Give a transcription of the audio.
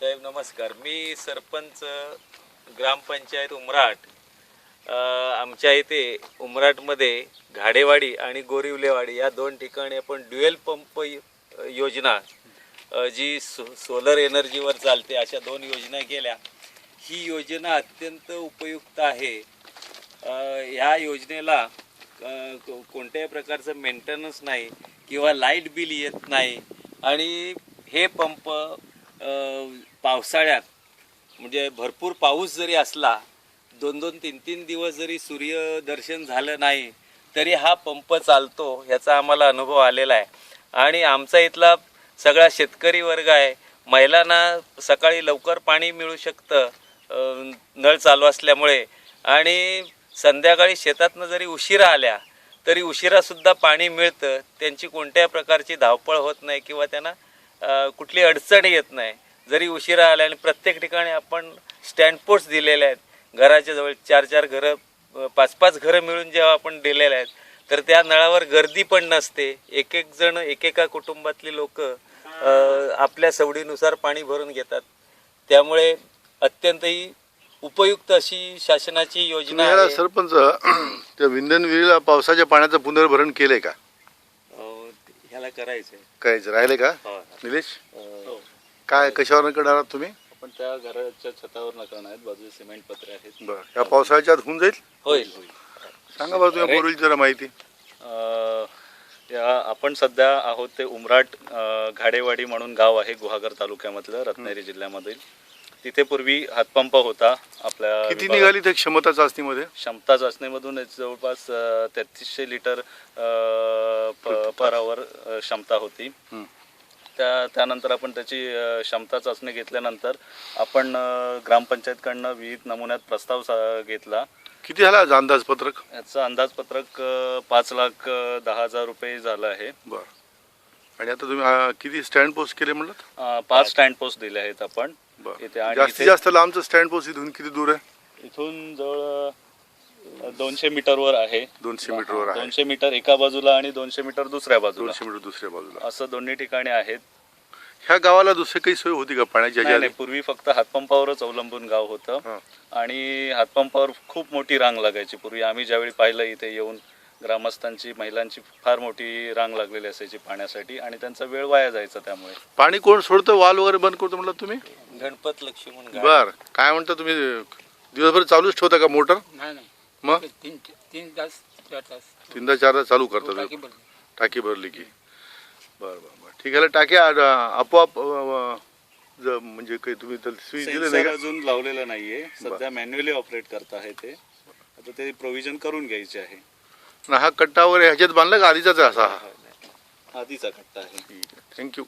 साहेब नमस्कार. मी सरपंच ग्रामपंचायत उमराट. आमच्या इथे उमराटमध्ये घाडेवाडी आणि गोरिवलेवाडी या दोन ठिकाणी आपण ड्युएल पंप योजना जी सोलर एनर्जीवर चालते अशा दोन योजना केल्या. ही योजना अत्यंत उपयुक्त आहे. ह्या योजनेला कोणत्याही प्रकारचं मेंटेनन्स नाही किंवा लाईट बिल येत नाही आणि हे पंप पावसाळ्यात म्हणजे भरपूर पाऊस जरी असला 2-2, 3-3 दिवस जरी सूर्यदर्शन झालं नाही तरी हा पंप चालतो. ह्याचा आम्हाला अनुभव आलेला आहे. आणि आमचा इथला सगळा शेतकरी वर्ग आहे. महिलांना सकाळी लवकर पाणी मिळू शकतं नळ चालू असल्यामुळे आणि संध्याकाळी शेतातनं जरी उशिरा आल्या तरी उशिरासुद्धा पाणी मिळतं. त्यांची कोणत्याही प्रकारची धावपळ होत नाही किंवा त्यांना कुठली अडचण येत नाही. जरी उशिरा आल्या आणि प्रत्येक ठिकाणी आपण स्टँड पोस्ट दिलेले आहेत. घराच्या जवळ 4-4 घरं 5-5 घरं मिळून जेव्हा आपण दिलेले आहेत तर त्या नळावर गर्दी पण नसते. एक जण एकेका कुटुंबातली लोक आपल्या सवडीनुसार पाणी भरून घेतात. त्यामुळे अत्यंत ही उपयुक्त अशी शासनाची योजना आहे. सरपंच त्या विंधन विहिरीला पावसाच्या पाण्याचं पुनर्भरण केलंय का? ह्याला करायचंय. करायचं राहिले का निलेश? काय कशावर करणार आहात तुम्ही? आपण त्या घराच्या छतावर करणार आहेत. बाजूला सिमेंट पत्रे आहेत. बरं, या पावसाळ्याच्या आत होऊन जाईल? होईल. सांगा बरं तुम्ही बोलली जरा माहिती. आपण सध्या आहोत ते उमराट घाडेवाडी म्हणून गाव आहे गुहागर तालुक्यामधलं रत्नागिरी जिल्ह्यामधील. तिथे पूर्वी हातपंप होता. आपल्या किती निघाली त्या क्षमता चाचणीमध्ये? क्षमता चाचणीमधून जवळपास 3300 लिटर पर आवर क्षमता होती. त्यानंतर आपण त्याची क्षमता चाचणी घेतल्यानंतर आपण ग्रामपंचायतकडनं विविध नमुन्यात प्रस्ताव घेतला. किती झाला अंदाजपत्रक? याचं अंदाजपत्रक 5,10,000 रुपये झालं आहे. बरं. आणि आता तुम्ही किती स्टँड पोस्ट केले म्हणलं? 5 स्टँड पोस्ट दिले आहेत आपण इथे. आणि जास्तीत जास्त लांबचं स्टँड पोस्ट इथून किती दूर आहे? इथून जवळ 200 मीटरवर आहे. 200 मीटरवर आहे. 200 मीटर एका बाजूला आणि 200 मीटर दुसऱ्या बाजूला. 200 मीटर दुसऱ्या बाजूला असं दोन्ही ठिकाणी आहेत. ह्या गावाला दुसरी काही सोय होती का पाण्याची? नाही, पूर्वी फक्त हातपंपावरच अवलंबून गाव होतं आणि हातपंपावर खूप मोठी रांग लागायची. पूर्वी आम्ही ज्यावेळी पाहिलं इथे येऊन ग्रामस्थांची महिलांची फार मोठी रांग लागलेली असायची पाण्यासाठी आणि त्यांचा वेळ वाया जायचा. त्यामुळे पाणी कोण सोडतं? वाल वगैरे बंद करतो म्हणलं तुम्ही? गणपत लक्ष्मण. बर, काय म्हणता तुम्ही? दिवसभर चालूच ठेवता का मोटर? नाही, मग 3 तास 4 तास 3-4 तास चालू करता टाकी भरली की? बरं बरं बरं, ठीक आहे. टाक्या आपोआप म्हणजे काही तुम्ही स्विच दिले नाही का? अजून लावलेलं नाहीये. सध्या मॅन्युअली ऑपरेट करता आहे ते. आता ते प्रोव्हिजन करून घ्यायचे आहे. हा कट्टा वगैरे ह्याच्यात बांधला का आधीचाच आहे असा? आधीचा कट्टा आहे. थँक्यू.